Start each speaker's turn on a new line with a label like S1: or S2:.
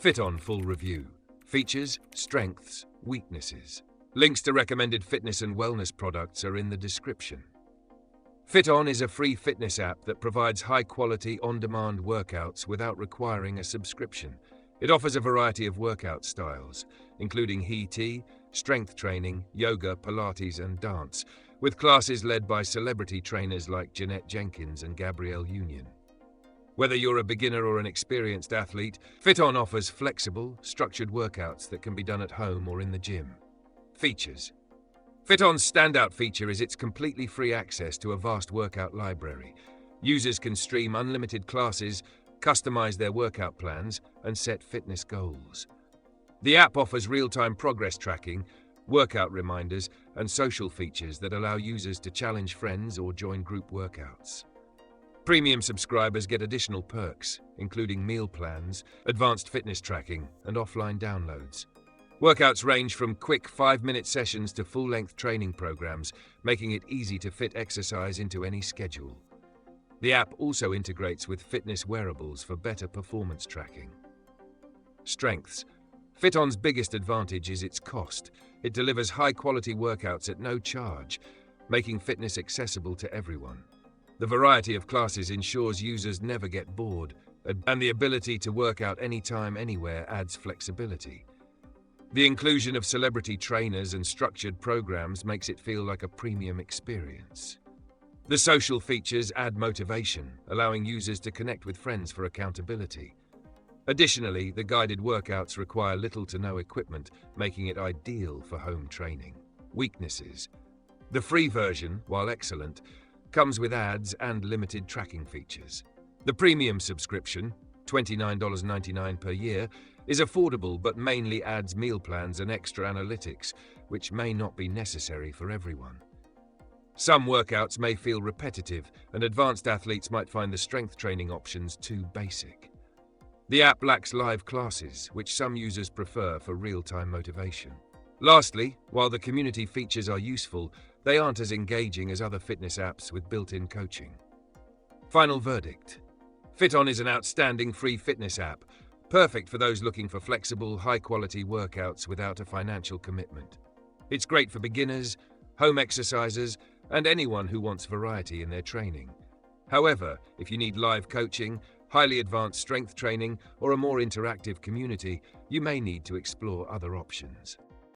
S1: FitOn full review. Features, strengths, weaknesses. Links to recommended fitness and wellness products are in the description. FitOn is a free fitness app that provides high-quality, on-demand workouts without requiring a subscription. It offers a variety of workout styles, including HIIT, strength training, yoga, Pilates, and dance, with classes led by celebrity trainers like Jeanette Jenkins and Gabrielle Union. Whether you're a beginner or an experienced athlete, FitOn offers flexible, structured workouts that can be done at home or in the gym. Features. FitOn's standout feature is its completely free access to a vast workout library. Users can stream unlimited classes, customize their workout plans, and set fitness goals. The app offers real-time progress tracking, workout reminders, and social features that allow users to challenge friends or join group workouts. Premium subscribers get additional perks, including meal plans, advanced fitness tracking, and offline downloads. Workouts range from quick 5-minute sessions to full-length training programs, making it easy to fit exercise into any schedule. The app also integrates with fitness wearables for better performance tracking. Strengths. FitOn's biggest advantage is its cost. It delivers high-quality workouts at no charge, making fitness accessible to everyone. The variety of classes ensures users never get bored, and the ability to work out anytime, anywhere adds flexibility. The inclusion of celebrity trainers and structured programs makes it feel like a premium experience. The social features add motivation, allowing users to connect with friends for accountability. Additionally, the guided workouts require little to no equipment, making it ideal for home training. Weaknesses. The free version, while excellent, comes with ads and limited tracking features. The premium subscription, $29.99 per year, is affordable but mainly adds meal plans and extra analytics, which may not be necessary for everyone. Some workouts may feel repetitive, and advanced athletes might find the strength training options too basic. The app lacks live classes, which some users prefer for real-time motivation. Lastly, while the community features are useful, they aren't as engaging as other fitness apps with built-in coaching. Final verdict. FitOn is an outstanding free fitness app, perfect for those looking for flexible, high-quality workouts without a financial commitment. It's great for beginners, home exercisers, and anyone who wants variety in their training. However, if you need live coaching, highly advanced strength training, or a more interactive community, you may need to explore other options.